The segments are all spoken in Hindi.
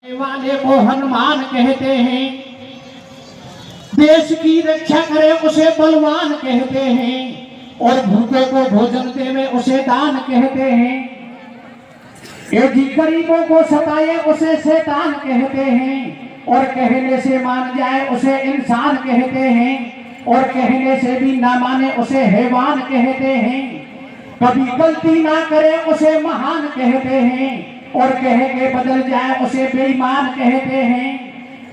वाले को हनुमान कहते हैं, देश की रक्षा करे उसे बलवान कहते हैं, और भूखों को भोजन देवे उसे दान कहते हैं। एक गरीबों को सताए उसे शैतान कहते हैं, और कहने से मान जाए उसे इंसान कहते हैं, और कहने से भी ना माने उसे हैवान कहते हैं। कभी गलती ना करे उसे महान कहते हैं, और कह के बदल जाए उसे बेईमान कहते हैं।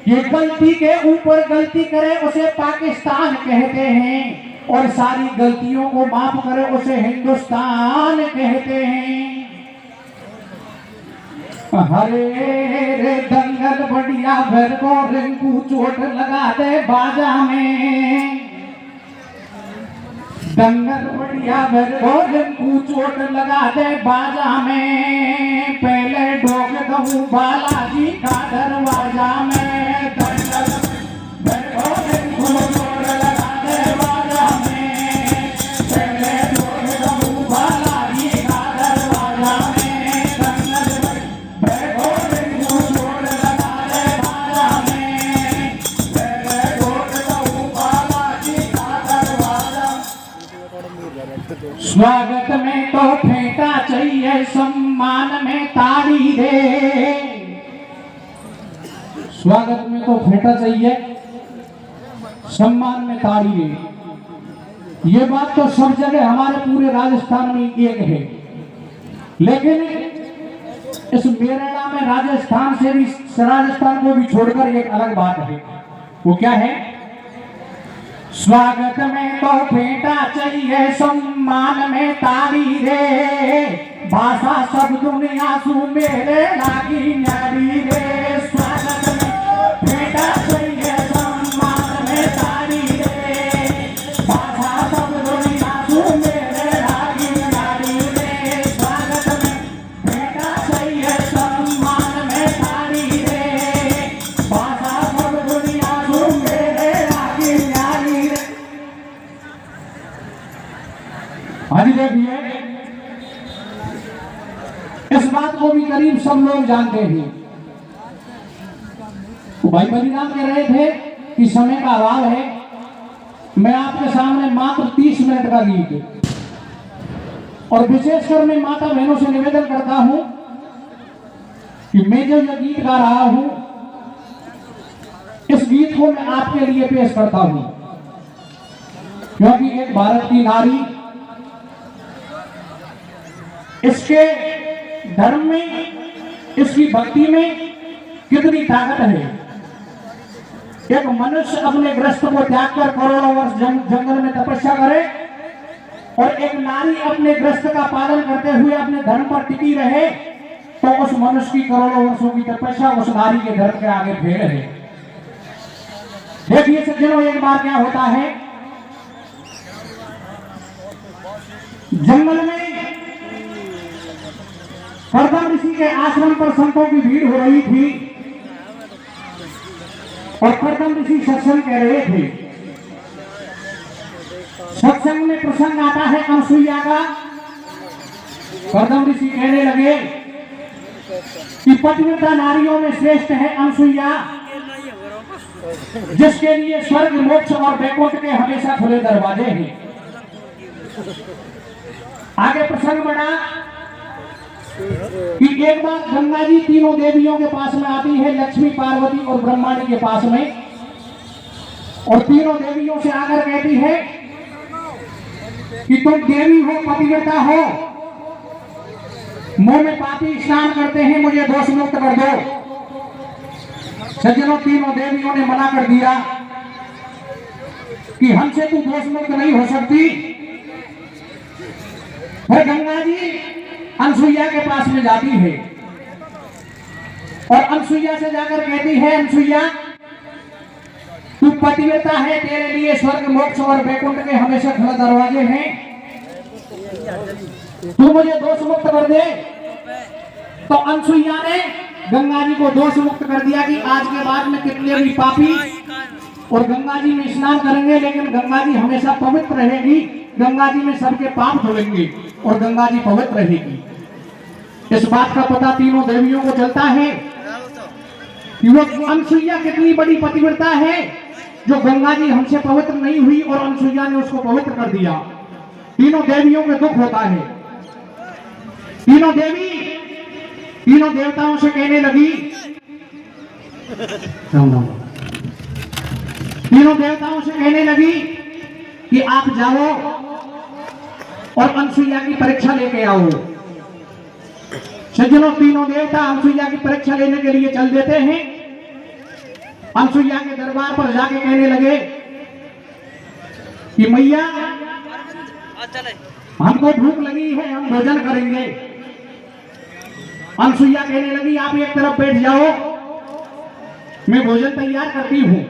ये गलती के ऊपर गलती करे उसे पाकिस्तान कहते हैं, और सारी गलतियों को माफ करे उसे हिंदुस्तान कहते हैं। हरे रे दंगल बढ़िया भर को रिंकू चोट लगा दे बाजा में, दंगल बढ़िया भर को रिंकू चोट लगा दे बाजा में। पहले डोग दऊं बालाजी का दरवाजा में, दंगल भर को रिंकू चोट लगा दे बाजा में। पहले डोग दऊं बालाजी का दरवाजा में, दंगल भर को रिंकू चोट लगा दे बाजा में। पहले डोग दऊं बालाजी का दरवाजा। स्वागत में तो फेंटा चाहिए, सम्मान में ताड़ी रे। स्वागत में तो फेंटा चाहिए, सम्मान में ताड़ी रे। ये बात तो सब जगह हमारे पूरे राजस्थान में एक है, लेकिन इस मेरठ में राजस्थान से भी, राजस्थान को भी छोड़कर एक अलग बात है। वो क्या है? स्वागत में तो फेंटा चाहिए, सम्मान में ताड़ी रे। भाषा सब दुनिया सु मेरे लागी न्यारी रे। स्वागत में फेंटा चाहिए, सम्मान में ताड़ी रे। भाषा सब दुनिया सु मेरे लागी न्यारी रे। स्वागत में फेंटा चाहिए, सम्मान में ताड़ी रे। भाषा सब दुनिया सु मेरे लागी न्यारी रे। हाजी देखिए, इस बात को भी करीब सब लोग जानते हैं। तो भाई बलिराम कह रहे थे कि समय का अभाव है, मैं आपके सामने मात्र 30 मिनट का गीत, और विशेषकर मैं माता बहनों से निवेदन करता हूं कि मैं जो यह गीत गा रहा हूं, इस गीत को मैं आपके लिए पेश करता हूं, क्योंकि एक भारत की नारी, इसके धर्म में, इसकी भक्ति में कितनी ताकत है। एक मनुष्य अपने ग्रस्त को त्याग कर करोड़ों वर्ष जंगल में तपस्या करे, और एक नारी अपने ग्रस्त का पालन करते हुए अपने धर्म पर टिकी रहे, तो उस मनुष्य की करोड़ों वर्षों की तपस्या उस नारी के धर्म के आगे फेल है। देखिए सज्जनों, एक बार क्या होता है, जंगल में कर्दम ऋषि के आश्रम पर संतों की भीड़ हो रही थी, और कर्दम ऋषि सत्संग कह रहे थे। सत्संग में प्रसंग आता है अनसुईया का। कर्दम ऋषि कहने लगे कि पतिव्रता नारियों में श्रेष्ठ है अनसुईया, जिसके लिए स्वर्ग, मोक्ष और वैकुंठ के हमेशा खुले दरवाजे हैं। आगे प्रसंग बढ़ा कि एक बार गंगा जी तीनों देवियों के पास में आती है, लक्ष्मी, पार्वती और ब्रह्मांड के पास में, और तीनों देवियों से आकर कहती है कि तुम देवी हो, पतिव्रता हो, मुंह में पापी स्नान करते हैं, मुझे दोष मुक्त कर दो। सज्जनों, तीनों देवियों ने मना कर दिया कि हमसे तू दोष मुक्त नहीं हो सकती। फिर गंगा जी अनसुईया के पास में जाती है, और अनसुईया से जाकर कहती है, अनसुईया तू पतिव्रता है, तेरे लिए स्वर्ग, मोक्ष और वैकुंठ के हमेशा खुले दरवाजे हैं, तू मुझे दोष मुक्त कर दे। तो अनसुईया ने गंगा जी को दोष मुक्त कर दिया कि आज के बाद में कितने भी पापी और गंगा जी में स्नान करेंगे, लेकिन गंगा जी हमेशा पवित्र रहेगी, गंगा जी में सबके पाप धुलेंगे और गंगा जी पवित्र रहेगी। इस बात का पता तीनों देवियों को चलता है। कि वो अनसुईया कितनी बड़ी पतिव्रता है, जो गंगा जी हमसे पवित्र नहीं हुई और अनसुईया ने उसको पवित्र कर दिया। तीनों देवियों के दुख होता है। तीनों देवी तीनों देवताओं से कहने लगी, तीनों देवताओं से कहने लगी कि आप जाओ और अनसुईया की परीक्षा लेके आओ। सज्जनों, तीनों देवता अनसुईया की परीक्षा लेने के लिए चल देते हैं। अनसुईया के दरबार पर जाके कहने लगे कि मैया, हमको भूख लगी है, हम भोजन करेंगे। अनसुईया कहने लगी, आप एक तरफ बैठ जाओ, मैं भोजन तैयार करती हूं।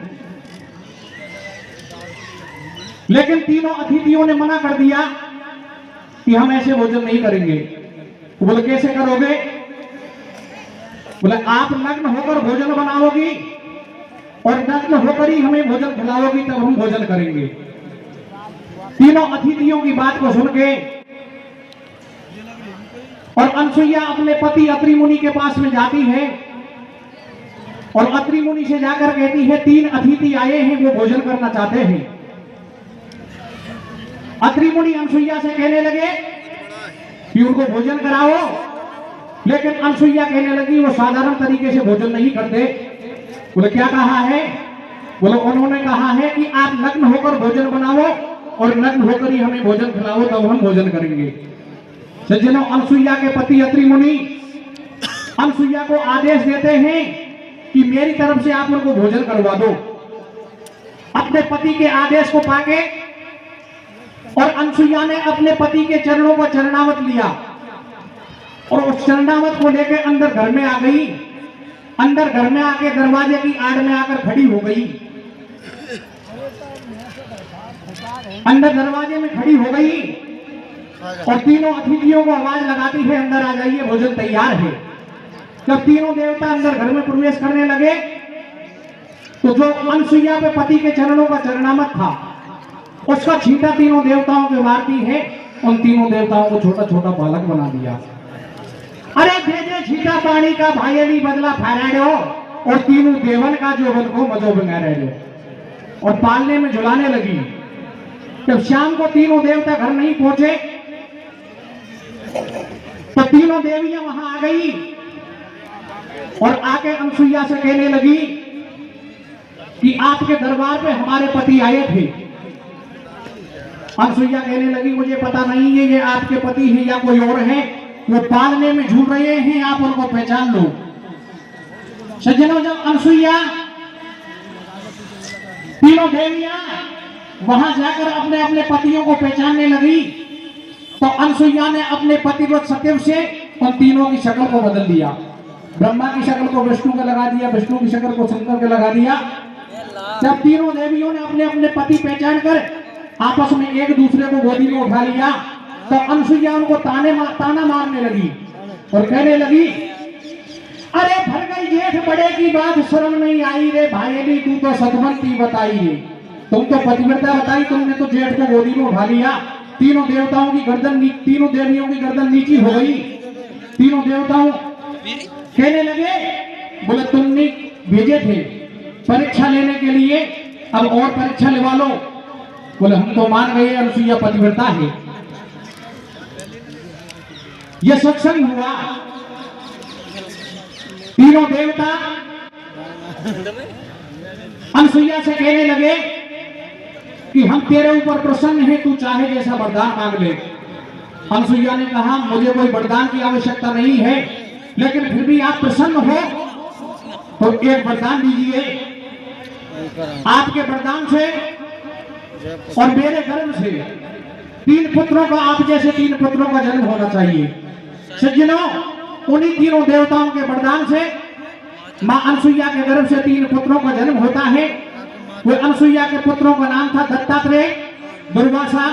लेकिन तीनों अतिथियों ने मना कर दिया कि हम ऐसे भोजन नहीं करेंगे। बोले कैसे करोगे? बोले आप नग्न होकर भोजन बनाओगी और नग्न होकर ही हमें भोजन खिलाओगी, तब हम भोजन करेंगे। तीनों अतिथियों की बात को सुन के और अनसुईया अपने पति अत्रि मुनि के पास में जाती है और अत्रि मुनि से जाकर कहती है, 3 अतिथि आए हैं, वो भोजन करना चाहते हैं। अत्रि मुनि अनसुईया से कहने लगे कि उनको भोजन कराओ, लेकिन अनसुईया कहने लगी वो साधारण तरीके से भोजन नहीं करते। बोले क्या कहा है? बोले उन्होंने कहा है कि आप नग्न होकर भोजन बनाओ और नग्न होकर ही हमें भोजन खिलाओ, तब हम भोजन करेंगे। सज्जनों, अनसुईया के पति अत्रि मुनि अनसुईया को आदेश देते हैं कि मेरी तरफ से आप उनको भोजन करवा दो। अपने पति के आदेश को पाके और अनसुईया ने अपने पति के चरणों को चरणावत लिया और उस चरणावत को लेकर अंदर घर में आ गई। अंदर घर में आके दरवाजे की आड़ में आकर खड़ी हो गई। अंदर दरवाजे में खड़ी हो गई और तीनों अतिथियों को आवाज लगाती है, अंदर आ जाइए, भोजन तैयार है। जब तीनों देवता अंदर घर में प्रवेश करने लगे तो जो अनसुईया पे पति के चरणों का चरणामत था उसका छींटा तीनों देवताओं के मारती है। उन तीनों देवताओं को छोटा छोटा बालक बना दिया। अरे भेजे छींटा पानी का भाईली बदला फहराड़ो और तीनों देवन का जो बन को मजो बंगाड़ो और पालने में झुलाने लगी। जब शाम को तीनों देवता घर नहीं पहुंचे तो तीनों देवियां वहां आ गई और आके अनसुईया से कहने लगी कि आपके दरबार पे हमारे पति आए थे। अनसुईया कहने लगी, मुझे पता नहीं है ये आपके पति हैं या कोई और है, वो पालने में झूल रहे हैं, आप उनको पहचान लो। सज्जनों, जब अनसुईया तीनों देवियां वहां जाकर अपने अपने पतियों को पहचानने लगी तो अनसुईया ने अपने पतिव्रत सत्यव से उन तीनों की शक्ल को बदल दिया। ब्रह्मा की शक्ल को विष्णु को लगा दिया, विष्णु की शक्ल को शंकर को लगा दिया। जब तीनों देवियों ने अपने अपने पति पहचान कर आपस में एक दूसरे को गोदी में उठा लिया तो अनसुईया उनको ताना मारने लगी और कहने लगी, अरे भर गई जेठ बड़े की बात शर्म नहीं आई रे भाईली, तू तो सतवंती बताई रे। तुम तो पतिव्रता बताई, तुमने तो जेठ को गोदी में उठा लिया। तीनों देवताओं की गर्दन, तीनों देवियों की गर्दन नीची हो गई। तीनों देवताओं कहने लगे, बोले तुमने भेजे थे परीक्षा लेने के लिए, अब और परीक्षा लेवा लो। बोले हम तो मान गए अनसुईया पतिव्रता है। यह सत्संग हुआ। तीनों देवता अनसुईया से कहने लगे कि हम तेरे ऊपर प्रसन्न हैं, तू चाहे जैसा वरदान मांग ले। अनसुईया ने कहा, मुझे कोई वरदान की आवश्यकता नहीं है, लेकिन फिर भी आप प्रसन्न हो तो एक वरदान दीजिए। आपके वरदान से और मेरे गर्भ से 3 पुत्रों का, आप जैसे 3 पुत्रों का जन्म होना चाहिए। सज्जनों, उन्हीं तीनों देवताओं के वरदान से मां अनसुईया के गर्भ से 3 पुत्रों का जन्म होता है। वो अनसुईया के पुत्रों का नाम था दत्तात्रेय, दुर्वासा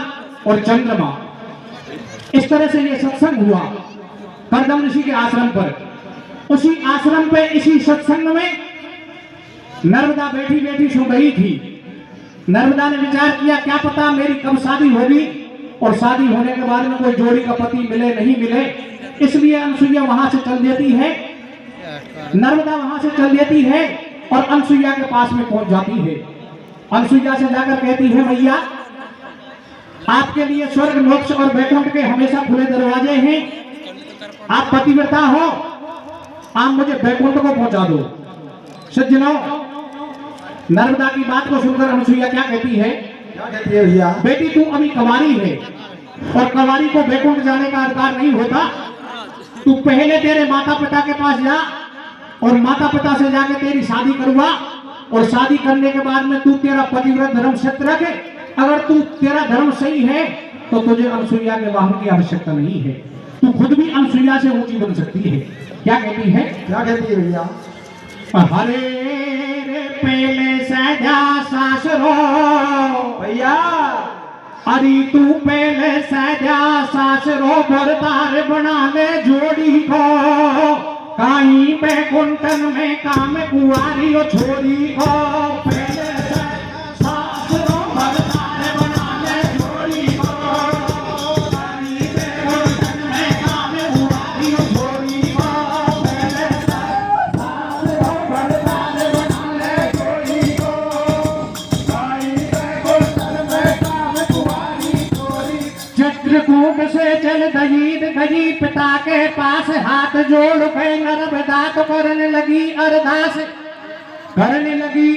और चंद्रमा। इस तरह से ये सत्संग हुआ कर्दम ऋषि के आश्रम पर। उसी आश्रम पे, इसी सत्संग में नर्मदा बैठी बैठी सो गई थी। नर्मदा ने विचार किया, क्या पता मेरी कब शादी होगी और शादी होने के बाद में कोई जोड़ी का पति मिले नहीं मिले, इसलिए अनसुईया वहां से चल देती है नर्मदा वहां से चल देती है और अनसुईया के पास में पहुंच जाती है। अनसुईया से जाकर कहती है, मैया आपके लिए स्वर्ग मोक्ष और वैकुंठ के हमेशा खुले दरवाजे हैं। आप पतिव्रता हो, आप मुझे वैकुंठ को पहुंचा दो। सज्जनों, नर्मदा की बात को सुनकर अनसुईया क्या कहती है? क्या कहती है भैया? बेटी तू अभी कंवारी है और कंवारी को वैकुंठ जाने का अधिकार नहीं होता। तू पहले तेरे माता पिता के पास जा और माता पिता से जाके तेरी शादी करवा, और शादी करने के बाद में तू तेरा पतिव्रत धर्म सत्य रखे। अगर तू तेरा धर्म सही है तो तुझे अनसुईया के वाहन की आवश्यकता नहीं है, तू खुद भी अनसुईया से ऊंची बन सकती है। क्या कहती है? क्या कहती है भैया? हरे रे पहले सजा सासरो भैया अरे तू पहले सजा सासरो भरतार बना ले जोड़ी को, काई बैकुंठन में काम कुआरी ओ छोरी को। पहले सासरो भरतार बना ले जोड़ी को, काई बैकुंठन में काम कुआरी ओ छोरी को। पहले सासरो भरतार बना ले जोड़ी को, काई बैकुंठन में काम कुआरी छोरी। चित्रकूट से चल दही गई पिता के पास, हाथ जोड़ के नर्मदा तो करने लगी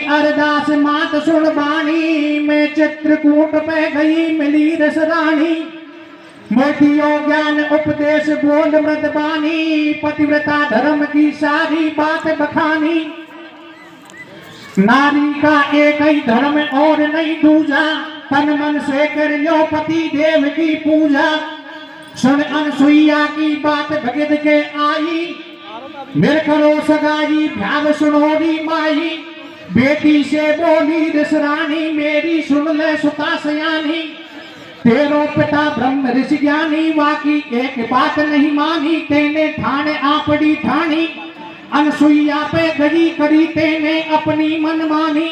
अरदास। मात सुन बाणी में चित्रकूट पे गई मिली रस रानी, मोतियों ज्ञान उपदेश बोल मृदबानी, पतिव्रता धर्म की सारी बात बखानी। नारी का एक ही धर्म और नहीं दूजा, तन मन से कर लो पति देव की पूजा। सुन अनसुईया की बात भगत के आई, मेरे करो सगाई भ्याग सुनोरी माई। बेटी से बोली रस रानी, मेरी सुन ले सुता सयानी। तेरो पिता ब्रह्म ऋषि ज्ञानी, वाकी एक बात नहीं मानी। तेने ठाणे आपड़ी ठानी, अनसुईया पे गई करी तेने अपनी मनमानी।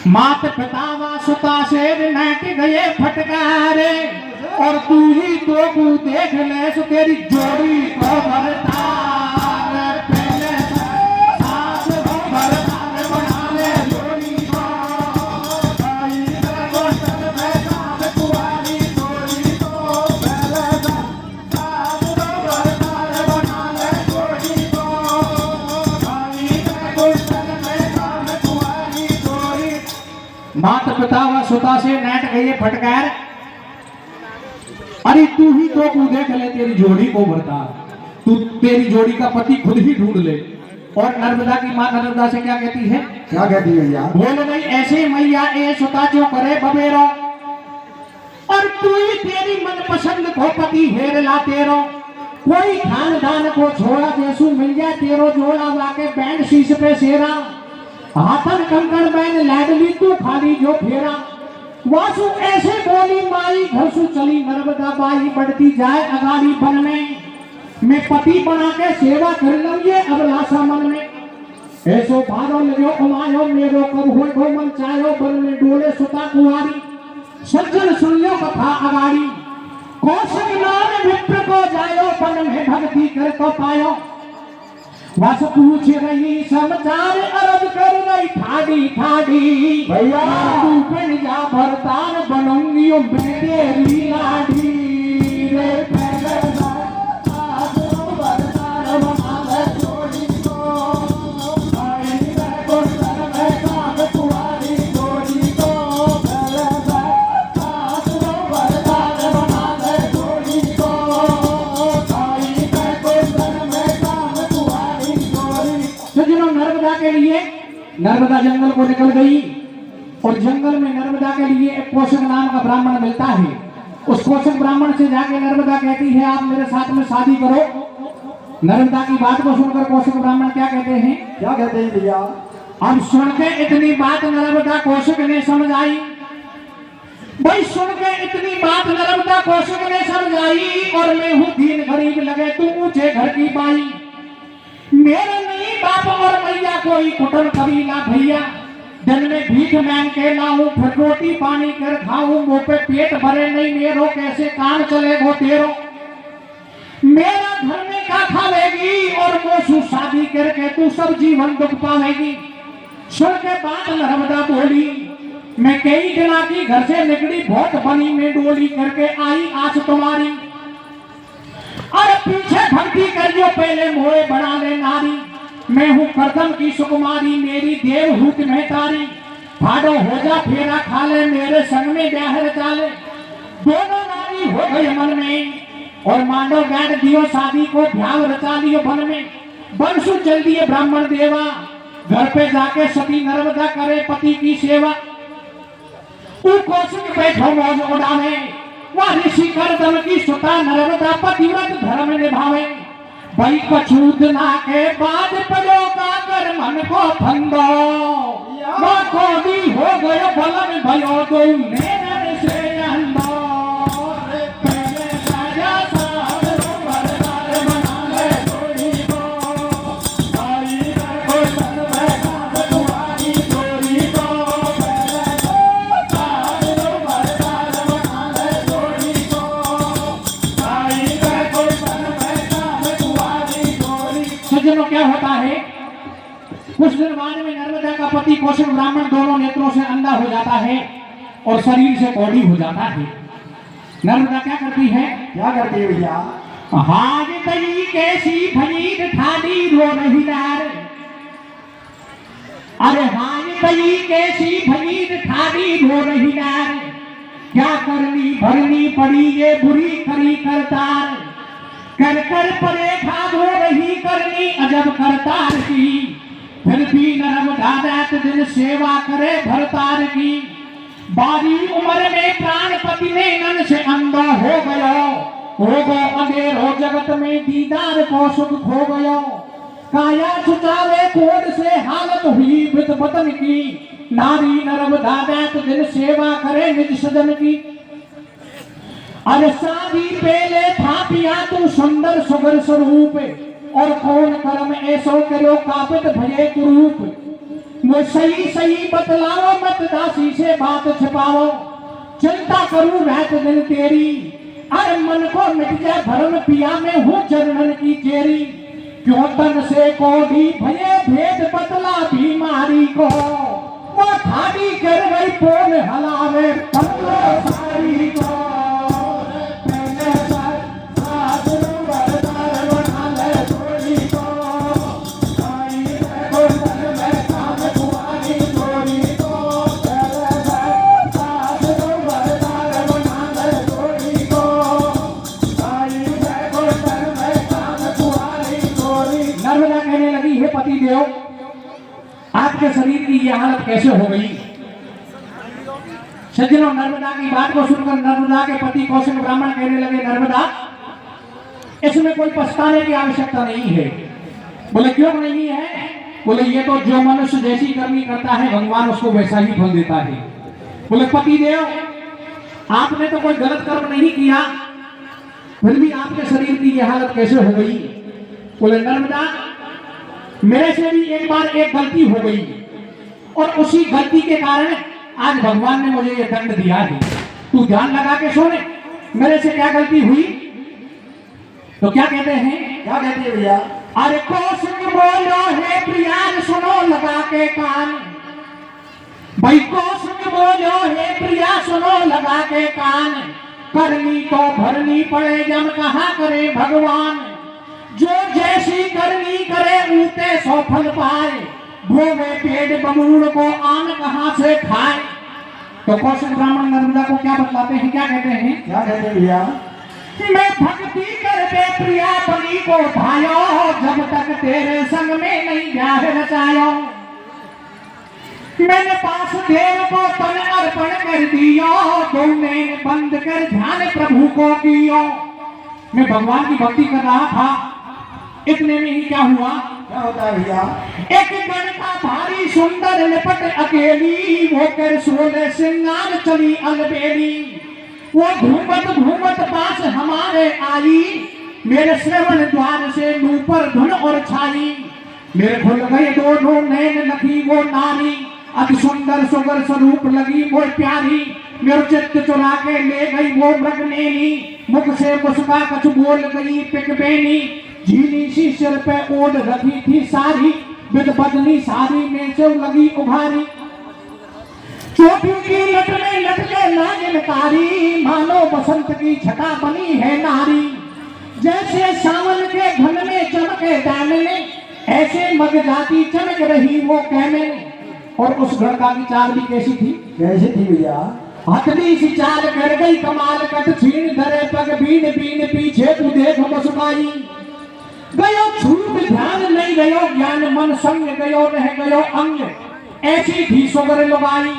मात पिता व सुता से नट गए फटकारे, और तू ही तो को देख ले सो तेरी जोड़ी को भरतार। पहले सास को भरतार बना ले जोड़ी को, काई बैकुंठन में काम कुआरी छोरी को। पहले सास को भरतार बना ले जोड़ी को, काई बैकुंठन में काम कुआरी छोरी। माता पिता व सुता से नट गए फटकार, अरे तू ही तो तू देख ले तेरी जोड़ी को भरतार। तू तेरी जोड़ी का पति खुद ही ढूंढ ले। और नर्मदा की मां नर्मदा से क्या कहती है? क्या कहती है भैया? बोले नहीं ऐसे मैया ए सुता जो करे बबेरो, और तू ही तेरी मन पसंद को पति हेर ला तेरो। कोई खानदान को छोड़ा जैसू मिल जाए तेरो जोड़ा, वाके बैंड शीश पे सेरा। हाथन कंकड़ बैन लाडली तू खाली जो फेरा। वासु ऐसे बोली माई, घर सु चली नर्मदा बाई। बढ़ती जाए अगाड़ी बन में, मैं पति बना के सेवा कर लूं ये अभिलाषा मन में। ऐसो भारो लग्यो उमायो, मेरो कब हो गो मन चायो। बन में डोले सुता कुआरी, सज्जन सुन लो कथा अगाड़ी। कौशल नाम विप्र को जायो, बन में भक्ति कर तो पायो। बस पूछ रही समाचार, अरब कर रही ठाडी ठाडी। भैया तू बन जा भरतार, बनूंगी ओ मैं तेरी लाडी। रे पहले सास को भरतार बना ले जोड़ी को, काई बैकुंठन में काम कुआरी छोरी को। पहले सास को भरतार बना ले जोड़ी को, काई बैकुंठन में काम कुआरी छोरी। सज्जनों, नर्मदा के लिए नर्मदा जंगल को निकल गई, और जंगल में नर्मदा के लिए एक कौशिक नाम का ब्राह्मण मिलता है। उस कौशिक ब्राह्मण से जाके नर्मदा कहती है आप मेरे साथ में शादी करो। नर्मदा की बात को सुनकर कौशिक ब्राह्मण क्या कहते हैं? क्या कहते हैं भैया? अब सुन के इतनी बात नर्मदा कौशिक ने समझ आई। भाई सुन के इतनी बात नर्मदा कौशिक ने समझ आई, और मैं हूँ दीन गरीब लगे तू ऊंचे घर की बाई। मेरे नहीं बाप और मैया कोई कुटुंब कबीला भैया, दिन में भीख मांग के लाऊं, फिर रोटी पानी कर खाऊं। मुंह पे पेट भरे नहीं मेरो, कैसे काम चलेगो तेरो। मेरा घर में क्या खावेगी और वो परसों शादी करके तू सब जीवन दुख पावेगी। सुन के बात नर्मदा बोली, मैं कई दिना की घर से निकली, बहुत बनी में डोली करके आई आज तुम्हारी। अरे पीछे भक्ति करियो पहले मोए बना ले नारी। मैं हूँ करदम की सुकुमारी, मेरी देव हूँ मैं तारी। भाड़ो हो जा फेरा खा ले, मेरे संग में ब्याह रचा ले। दोनों नारी हो गई मन में, और मांडो बैठ दियो शादी को, भ्याव रचा लियो वन में। बंसु चल दिए ब्राह्मण देवा, घर पे जाके सती नर्मदा करे पति की सेवा। कौशिक बैठो मौज उड़ावे, वह ऋषि करदम की सुता नर्मदा पतिव्रत धर्म निभावे। भाई कछूद ना के बाद पड़ो का कर मन को फंदो, वह कोडी हो गयो बलन भयो दो नैनन से अंदो। सज्जनों, क्या होता है, कुछ दिन बाद में नर्मदा का पति कौशिक ब्राह्मण दोनों नेत्रों से अंधा हो जाता है और शरीर से कौड़ी हो जाता है। नर्मदा क्या करती है? क्या करती है भैया? हाज तई कैसी भनीर ठाडी रो रही नार। अरे हाज तई कैसी भनीर ठाडी रो रही नार। क्या करनी भरनी पड़ी ये बुरी करी करतार। कर कर परे खाद हो रही करनी अजब करतार की। फिर भी नर्मदा रात दिन सेवा करे भरतार की। बारी उम्र में प्राणपति ने नन से अंधा हो गयो। हो गो अंधेरो जगत में दीदार को सुख खो गयो। काया छुचावे कोड से हालत हुई बित बतन की। नारी नर्मदा रात दिन सेवा करे निज सजन की। अरे शादी पहले था पिया तू सुंदर सुगर स्वरूप। और कौन कर्म ऐसो करो कापित भये कुरूप। मैं सही सही बतलाओ मत दासी से बात छिपाओ। चिंता करूं रात दिन तेरी। अरे मन को मिट जाए भरम पिया में हूँ चरणन की चेरी। क्यों तन से कोडी भये भेद बतला बीमारी को। वो खाड़ी कर गई पोल हलावे पंद्रह सारी को। नर्मदा कहने लगी, हे पति देव, आपके शरीर की यह हालत कैसे हो गई? सज्जनों, नर्मदा की बात को सुनकर नर्मदा के पति कौशिक ब्राह्मण कहने लगे, नर्मदा, इसमें कोई पछताने की आवश्यकता नहीं है। बोले क्यों नहीं है? बोले ये तो जो मनुष्य जैसी करनी करता है भगवान उसको वैसा ही फल देता है। बोले पति देव, आपने तो कोई गलत कर्म नहीं किया, फिर भी आपके शरीर की यह हालत कैसे हो गई? बोले नर्मदा, मेरे से भी एक बार एक गलती हो गई और उसी गलती के कारण आज भगवान ने मुझे यह दंड दिया है। तू ध्यान लगा के सुन, मेरे से क्या गलती हुई? तो क्या कहते हैं? क्या कहती है भैया? अरे कौशिक बोलो है प्रिया सुनो लगा के कान। भाई कौशिक बोलो है प्रिया सुनो लगा के कान। करनी तो भरनी पड़े जब कहा करे भगवान। जो जैसी करनी करे ऊते सौ फल पाए। भोगे पेड़ बमूड़ को आन कहां से खाए। तो कौशिक ब्राह्मण नर्मदा को क्या बतलाते हैं? क्या कहते हैं? क्या कहते हैं भैया? मैं भक्ति करके प्रिया बलि को भायो। जब तक तेरे संग में नहीं ब्याह रचायो। मैंने पास देव को तन अर्पण कर दियो। तुमने बंद कर ध्यान प्रभु को कियो। मैं भगवान की भक्ति कर रहा था, इतने में ही क्या हुआ? क्या होता है भैया? एक गणता भारी सुंदर लिपट अकेली। वो कर सोले सिंगार चली अलबेली। वो घूमत घूमत पास हमारे आई। मेरे श्रवण द्वार से नूपर धुन और छाई। मेरे खुल गए दोनों नैन लखी वो नारी। अति सुंदर सुगर स्वरूप लगी वो प्यारी, मेरे चित्त चुरा के ले गई वो मृगनेनी, मुख से मुस्का कछ बोल गई पिक बेनी, झीली सी सिर पे ओढ़ रखी थी सारी, बिद बदनी सारी में से लगी उभारी, चोटी की लट में लटके नागिन कारी, मानो बसंत की छटा बनी है नारी, जैसे सावन के घन में चमके दामने, ऐसे मग जाती चमक रही वो कैमने। और उस लड़का की चाल भी कैसी थी? कैसी थी भैया? हथली सी चाल कर गई कमाल, कट छीन धरे पग बीन बीन, पीछे तू देख मुस्काई, गयो छूट ध्यान नहीं गयो ज्ञान, मन संग गयो रह गयो अंग, ऐसी थी सुगर लुगाई,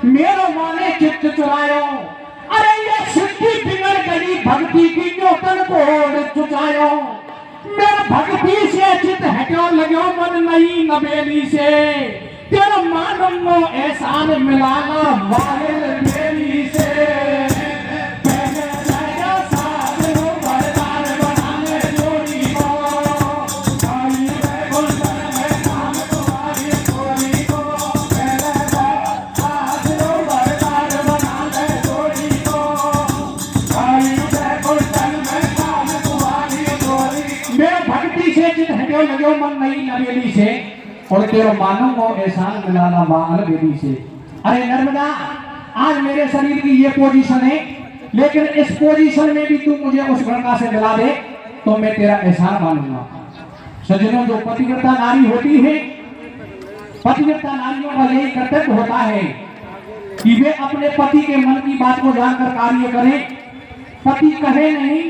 मेरो माने चित्त चुरायो, अरे ये सिद्धि बिगड़ गई भक्ति की, जो तन को चुचायो, मेरा भक्ति से चित हटो लगो मन नहीं नबेली से, तेरा मानो एहसान मिलाना वाहिल मेरी से, पहले जाएगा साथ हो बरदार बनाने जोड़ी को, आई है गुलशन में काम तुम्हारी जोड़ी को, पहले जाएगा साथ हो बरदार बनाने जोड़ी को, आई है गुलशन में काम तुम्हारी जोड़ी। मेरा भक्ति से चित हटो लगो मन नहीं नबेली से, और तेरा मानो को एहसान मिलाना बाल बेदी से। अरे नर्मदा, आज मेरे शरीर की ये पोजीशन है, लेकिन इस पोजीशन में भी तू मुझे उस लड़का से मिला दे तो मैं तेरा एहसान मानूंगा। सज्जनों, जो पतिव्रता नारी होती है, पतिव्रता नारियों का यही कर्तव्य होता है कि वे अपने पति के मन की बात को जानकर कार्य करें। पति कहे नहीं,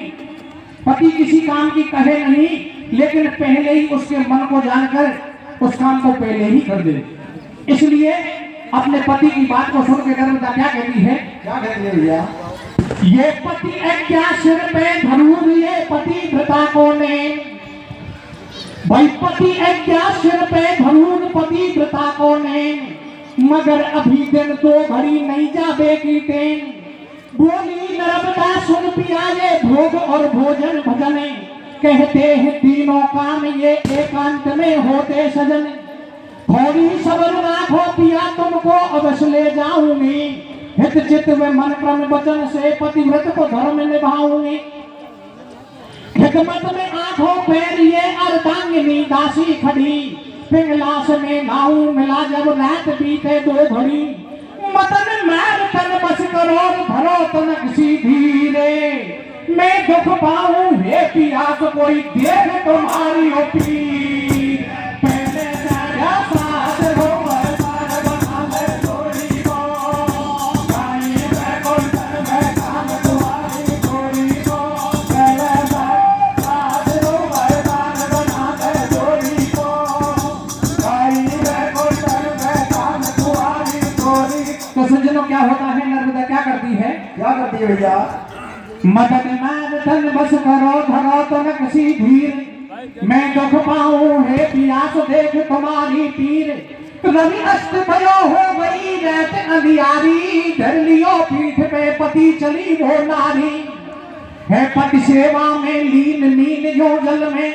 पति किसी काम की कहे नहीं, लेकिन पहले ही उसके मन को जानकर उस काम को पहले ही कर दे। इसलिए अपने पति की बात को सुन के नर्मदा क्या कहती है? क्या कहती है भैया? ये पति क्या सिर पे धरूर, ये पति व्रता को ने, भाई पति क्या सिर पे धरूर, पति व्रता को ने, मगर अभी दिन तो घड़ी नहीं जाबे की टेन, बोली नर्मदा सुन पिया ये भोग और भोजन भजन, कहते हैं तीनों काम ये एकांत में होते सजन, थोड़ी सबर राखो पिया तुमको अवश्य ले जाऊंगी, हित चित में मन क्रम वचन से पतिव्रत को धर्म निभाऊंगी, खिदमत में आंखों पैर ये अर्धांगिनी दासी खड़ी, पिंगलास में नाऊ मिला जब रात बीते दो घड़ी, मतन मार तन बस करो भरो तनक सी धीरे, मैं दुख पाऊं हे पिया तो कोई देख तुम्हारी ओपी, पहले जाया साथ हो बरसात बना ले जोड़ी को, आई मैं गुलशन में काम तुम्हारी जोड़ी को, पहले जाया साथ हो बरसात बना ले जोड़ी को, आई मैं गुलशन में काम तुम्हारी जोड़ी। तो सज्जनों, क्या होता है? नर्मदा क्या करती है? क्या करती है भैया? मदन मार तन बस करो धरो तनक सी धीर, मैं दुख पाऊं हे पियास देख तुम्हारी पीर, रवि अस्त भयो हो गई रात अंधियारी, धर लियो पीठ पे पति चली वो नारी, है पति सेवा में लीन मीन जो जल में,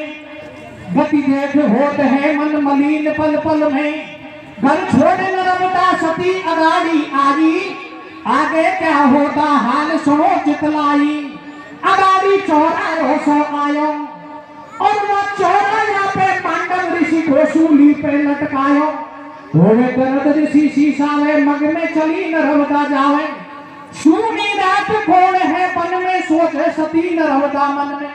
गति देख होत है मन मलिन पल पल में, घर छोड़ नर्मदा सती अगाड़ी आई, आगे क्या होता हाल सुनो चितलाई, अगाड़ी चौरायो सो आयो, और वो चौराया पे पांडव ऋषि को सूली पे लटकायो, होवे दर्द ऋषि सीसावे मग में चली नर्मदा जावे, सूनी रात कौन है बन में सोचे सती नर्मदा मन में,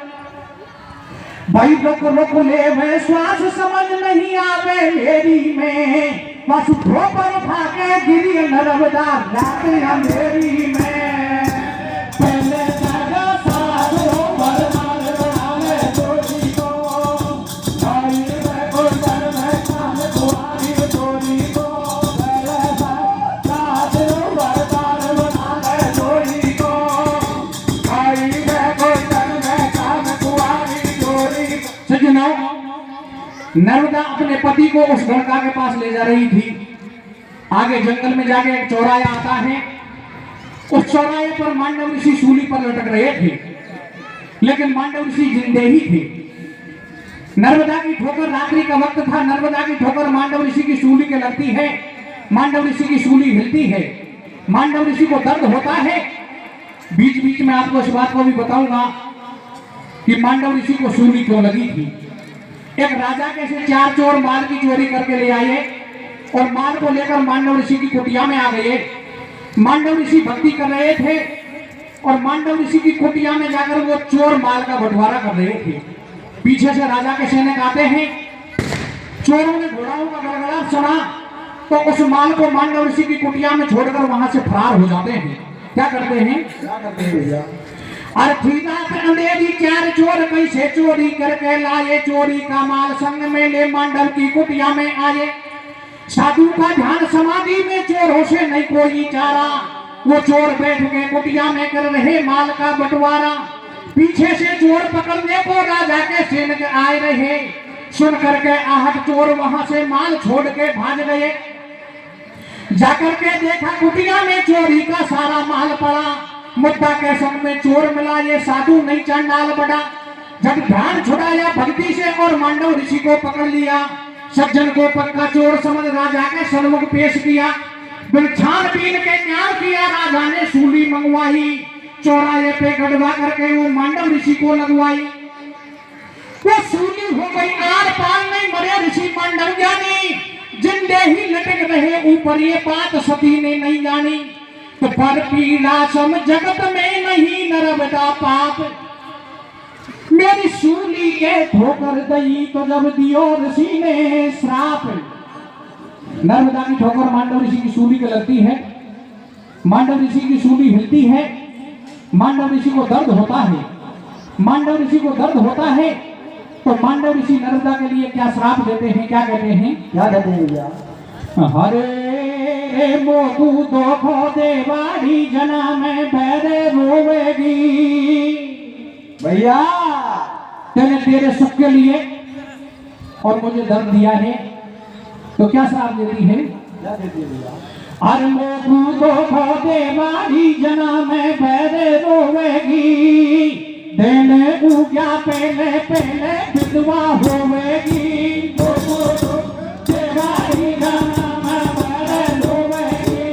भाई रुक रुक ले वे श्वास समझ नहीं आवे मेरी में, बस ऊपर उठा के गिरी नर्मदा रात अंधेरी में, पहले जागा साथ हो बरसात बना ले जोड़ी को, आई मैं गुलशन में काम तुम्हारी जोड़ी को, पहले जागा साथ हो बरसात बना ले जोड़ी को, आई मैं गुलशन में काम तुम्हारी जोड़ी। सज्जनों, नर्मदा अपने पति को उस लड़का के पास ले जा रही थी। आगे जंगल में जाके एक चौराया आता है, उस चौराहे पर मांडव ऋषि शूली पर लटक रहे थे, लेकिन मांडव ऋषि जिंदे ही थे। नर्मदा की ठोकर रात्रि का वक्त था, नर्मदा की ठोकर मांडव ऋषि की शूली के लगती है। मांडव ऋषि की सूली हिलती है, मांडव ऋषि को दर्द होता है। बीच बीच में आपको इस बात को भी बताऊंगा कि मांडव ऋषि को सूली क्यों लगी थी। एक राजा के से 4 चोर माल की चोरी करके ले आए और माल को लेकर मांडव ऋषि की कुटिया में आ गए। मांडव ऋषि भक्ति कर रहे थे और मांडव ऋषि की कुटिया में जाकर वो चोर माल का बंटवारा कर रहे थे। पीछे से राजा के सैनिक आते हैं, चोरों ने घोड़ाओं का गड़गड़ाहट सुना तो उस माल को मांडव ऋषि की कुटिया में छोड़कर वहां से फरार हो जाते हैं। क्या करते हैं भैया? अरे अंधेरी 4 चोर कैसे चोरी करके लाए, चोरी का माल संग में ले मांडव की कुटिया में आए। साधु का ध्यान समाधि में, चोरों से नहीं कोई चारा, वो चोर बैठ के कुटिया में कर रहे माल का बंटवारा। पीछे से चोर पकड़ने को राजा के सैनिक आए रहे, सुन करके आहट चोर वहां से माल छोड़ के भाग गए। जाकर के देखा कुटिया में चोरी का सारा माल पड़ा, मुद्दा के संग में चोर मिला, ये साधु नहीं चंडाल बड़ा। जब ध्यान छुड़ाया भक्ति से और मांडव ऋषि को पकड़ लिया, सज्जन को पक्का चोर समझ राजा के सन्मुख पेश किया। छानबीन के न्याय किया, राजा ने सूली मंगवाई, चौराहे पे गड़वा करके वो मांडव ऋषि को लगवाई। वो सूली हो गई आर पार, नहीं मरे ऋषि मांडव ज्ञानी, जिंदे ही लटक रहे ऊपर, ये बात सती ने नहीं जानी। तो पर पीला सम जगत में नहीं नरबदा पाप, मेरी सूली के ठोकर दई तो जब दियो ऋषि ने श्राप। नर्मदा की ठोकर मांडव ऋषि की सूली को लगती है, मांडव ऋषि की सूली हिलती है, मांडव ऋषि को दर्द होता है। मांडव ऋषि को दर्द होता है तो मांडव ऋषि नर्मदा के लिए क्या श्राप देते हैं, क्या कहते हैं? क्या कहते हैं भैया? हरे मोगू दोखो देवाड़ी जना में बैरे रोवेगी। भैया तेने तेरे सुख के लिए और मुझे दर्द दिया है, तो क्या श्राप देती है? क्या कहती है भैया? अरे मोगू दोखो देवाड़ी जना में बैरे रोवेगी, देने उग्या पहले पहले विधवा होवेगी। देवाड़ी जना में बैरे रोवेगी,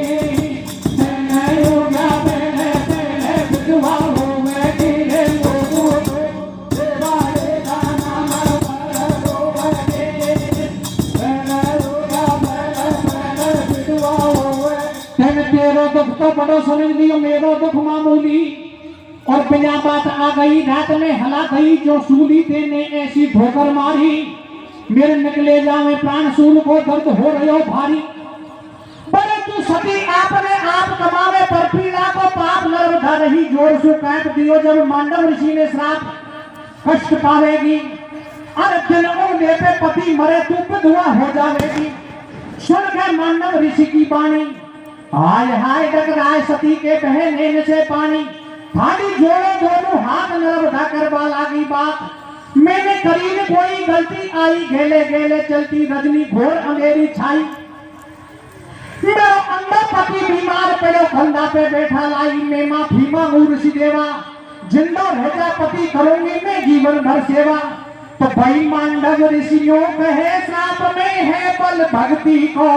देने उग्या पहले पहले विधवा होवेगी। देवाड़ी जना में बैरे रोवेगी, देने उग्या पहले पहले विधवा होवेगी। तेरो दुख तो बड़ो समझ लियो, मेरो दुख मामूली, और बिना बात आ गई रात में हला गई, जो सूली तेने ऐसी ठोकर मारी, मेरे निकले जावे प्राण सूल को दर्द हो रहे भारी। परंतु सती आपने आप कमावे पर पीड़ा को पाप नर्मदा रही जोर से काट दियो, जब मांडव ऋषि ने श्राप कष्ट पावेगी। अरे दिन उड़ने पे पति मरे तू विधवा हो जावेगी। सुन के मांडव ऋषि की वाणी, हाय हाय डगराए सती के बहे नैन से पानी। हाथी जोड़ो दोनों हाथ नर्मदा करवा लागी बात, मैंने करी न कोई गलती आई, गेले गेले चलती रजनी घोर अंधेरी छाई। मेरा अंधा पति बीमार पड़ो खंडा पे बैठा लाई, मैं माफी मांगू ऋषि देवा, जिंदा रहता पति करूंगी मैं जीवन भर सेवा। तो भाई मांडव ऋषियों कहे श्राप में है बल भक्ति को,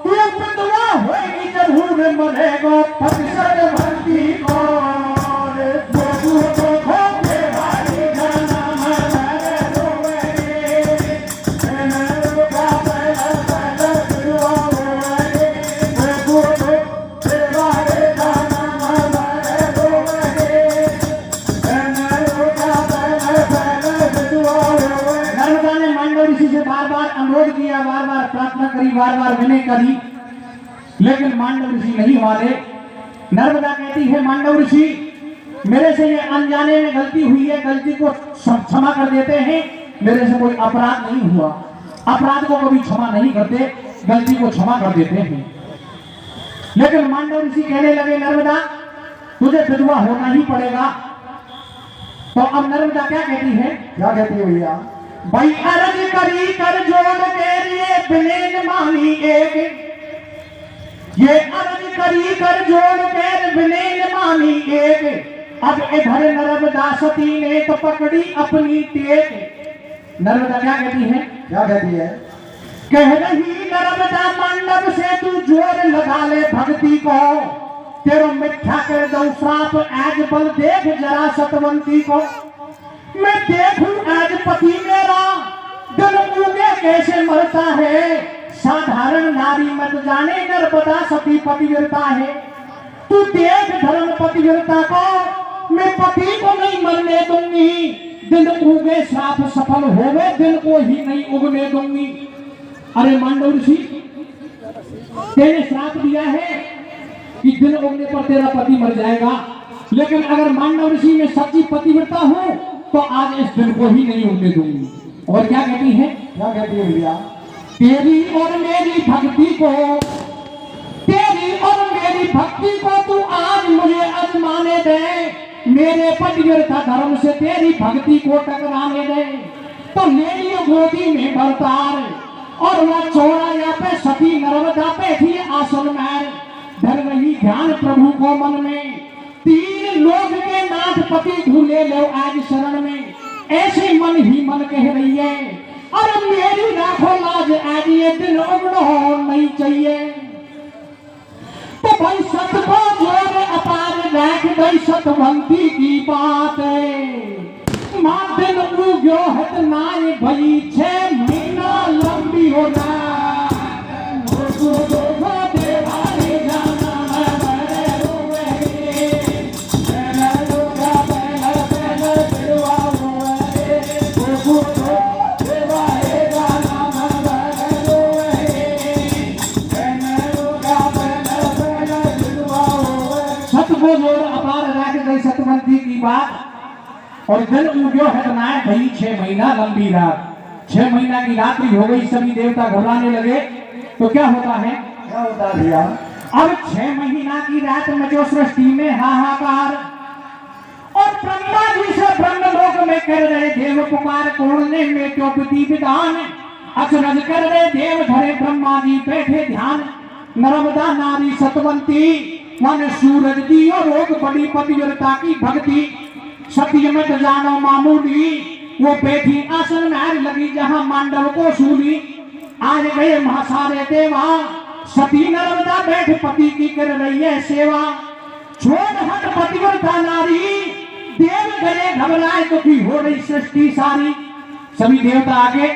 तू विधवा होगी जरूर मरेगो पतिशत भक्ति को। बार बार प्रार्थना करी, बार बार विनय करी, लेकिन मांडव ऋषि नहीं माने। नर्मदा कहती है मांडव ऋषि मेरे से ये अनजाने में गलती हुई है, गलती को क्षमा कर देते हैं, मेरे से कोई अपराध नहीं हुआ। अपराध को कभी क्षमा नहीं करते, गलती को क्षमा कर देते हैं। लेकिन मांडव ऋषि कहने लगे नर्मदा तुझे विधवा होना ही पड़ेगा। तो अब नर्मदा क्या कहती है? क्या कहती है भैया? भाई अर्ज करी कर जोड़ के लिए बिलेन मानी एक, ये अर्ज करी कर जोड़ के बिलेन मानी एक। अब इधर नर्मदा सती ने तो पकड़ी अपनी टेक। नर्मदा क्या कहती है? क्या कहती है? कह रही नर्मदा मंडप से तू जोर लगा ले भक्ति को, तेरो मिठा कर दो श्राप आज बल देख जरा सतवंती को। मैं देखूं आज पति मेरा दिन उगे कैसे मरता है, साधारण नारी मत जाने नर्मदा सती पतिव्रता है। तू देख धर्म पतिव्रता को, मैं पति को नहीं मरने दूंगी, दिन उगे श्राप सफल होवे दिन को ही नहीं उगने दूंगी। अरे मांडव ऋषि, तेरे श्राप दिया है कि दिन उगने पर तेरा पति मर जाएगा, लेकिन अगर मांडव ऋषि में सच्ची पतिव्रता हो तो आज इस दिन को ही नहीं उगने दूंगी। और क्या कहती है? क्या कहती है भैया? तेरी और मेरी भक्ति को, तेरी और मेरी भक्ति को तू आज मुझे आजमाने दे, मेरे पतिव्रता धर्म से तेरी भक्ति को टकराने दे। तो ले लियो गोदी में अवतार और वह चौराया पे सती नर्मदा पे थी आसन में, धर रही ध्यान प्रभु को मन में। तीन लोग के नाथ पति ढूंढे लो आज शरण में, ऐसे मन ही मन कह रही है। और मेरी राखो लाज आज ये दिन उगड़ो नहीं चाहिए। तो भाई सत को जोर अपार रख गई सतवंती की बात, माँ दिन उग्यो हत नाय भई 6 महीना लंबी हो ना। जोर अपार रख गई सतवंती की बात, और दिन उग्यो है नाय भई 6 महीना लंबी रात। 6 महीना की रात्रि हो गई, सभी देवता घबराने लगे। तो क्या होता है? क्या होता है भैया? अब 6 महीना की रात में जो सृष्टि में हाहाकार, और ब्रह्मा जी से ब्रह्मलोक में कर रहे देव पुकार, कोड़ने में क्यों विधि विधान, अचरज कर रहे देव धरे ब्रह्मा जी बैठे ध्यान। नर्मदा नारी सतवंती मन सूरज दी और रोग बड़ी पतिव्रता की भक्ति, सत्य मत जानो मामूली, वो बैठी आसन में लगी जहां मांडव को सूली। आज गए महासारे देवा, सती नर्मदा बैठ पति की कर रही है सेवा। छोड़ हट पतिव्रता नारी, देव गए घबराए दुखी हो रही सृष्टि सारी। सभी देवता आगे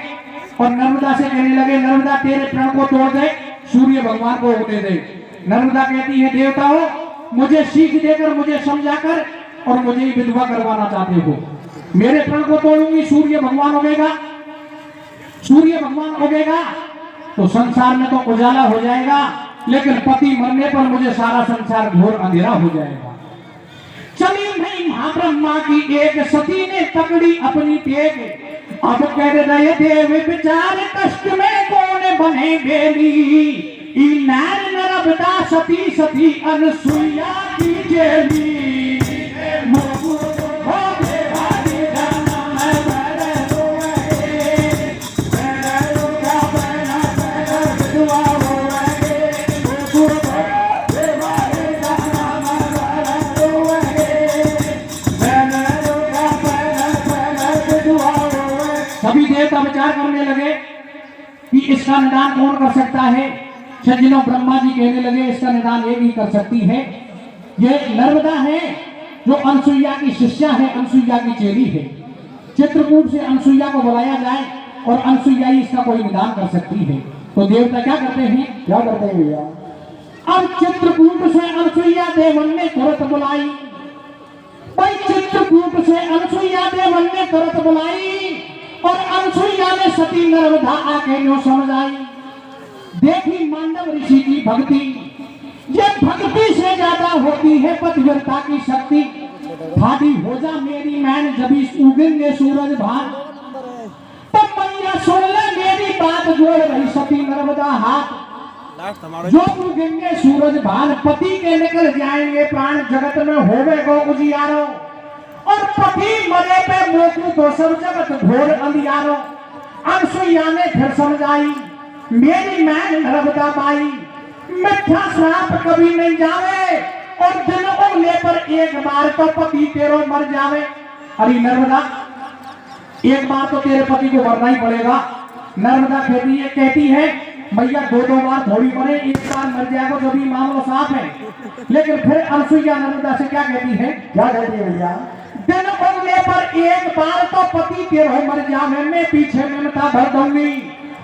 और नर्मदा से कहने लगे, नर्मदा तेरे प्रण को तोड़ दे, सूर्य भगवान को उगने दे। नर्मदा कहती है, देवताओं मुझे सीख देकर, मुझे समझाकर और मुझे विधवा करवाना चाहते हो। मेरे प्रण को तोड़ूंगी, सूर्य भगवान उगेगा, सूर्य भगवान उगेगा तो संसार में तो उजाला हो जाएगा, लेकिन पति मरने पर मुझे सारा संसार घोर अंधेरा हो जाएगा। चली नहीं महाब्रह्मा की एक, सती ने पकड़ी अपनी टेक। अब कह रहे देव विचार कष्ट में कौन बने बेली, नार नर्मदा सती सती अनसुईया की चेली। सभी देवता विचार करने लगे कि इसका निदान कौन कर सकता है। सज्जनों ब्रह्मा जी कहने लगे, इसका निदान एक ही कर सकती है, ये नर्मदा है जो अनसुईया की शिष्या है, अनसुईया की चेली है। चित्रकूट से अनसुईया को बुलाया जाए और अनसुईया ही इसका कोई निदान कर सकती है। तो देवता क्या करते हैं? क्या करते हैं भैया? अब चित्रकूट से अनसुईया देवन ने तुरंत बुलाई, भाई चित्रकूट से अनसुईया देवन ने तुरंत बुलाई, और अनसुईया ने सती नर्मदा आके नो समझाई। देखी मांडव ऋषि की भक्ति, ये भक्ति से ज्यादा होती है पतिव्रता की शक्ति। खादी हो जा मेरी मैन जब इस उगेंगे सूरज भान, तब मैया सुन ले मेरी बात, जोड़ रही सती नर्मदा हाथ। जो उगेंगे सूरज भान, पति के निकल जाएंगे प्राण, जगत में होवे को उजियारो, और पति मरे पे मोकू तो सब जगत घोर अंधियारो। अनसुईया ने फिर समझाई, मेरी मैन नर्मदा बाई, मिठा श्राप कभी नहीं जावे, और दिन उगने पर एक बार तो पति तेरो मर जावे। अरे नर्मदा, एक बार तो तेरे पति को मरना ही पड़ेगा, नर्मदा खेती ये कहती है मैया दो बार थोड़ी मरे, एक बार मर जाएगा जब ये मामला साफ है। लेकिन फिर अनसुईया नर्मदा से क्या कहती है? क्या कहती है भैया? दिन उगने पर एक बार तो पति तेरो मर जावे, मैं पीछे ममता भर दूंगी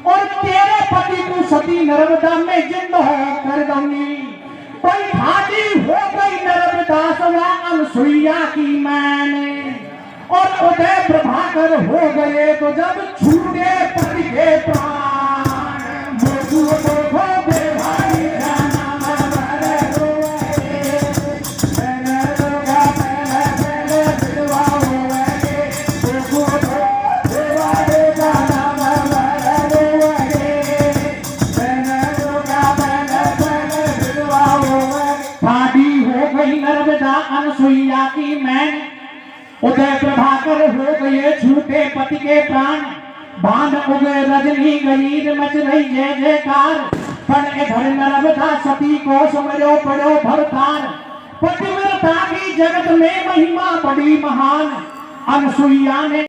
और तेरे पति को सती नर्मदा में जिंद हो कर दूंगी। कोई हाजी हो गई नर्मदा सवा अनसुईया की मैंने, और उदय प्रभाकर हो गए तो जब छूटे पति के प्राण। नर्मदा अनसुईया की मैन, उदय प्रभाकर हो गए छूटे पति के प्राण। भान उगे रजनी गरीर मच रही जय जयकार, पर इधर नर्मदा सती को समझो पड़ो भरतार। पतिव्रता की जगत में महिमा बड़ी महान, अनसुईया ने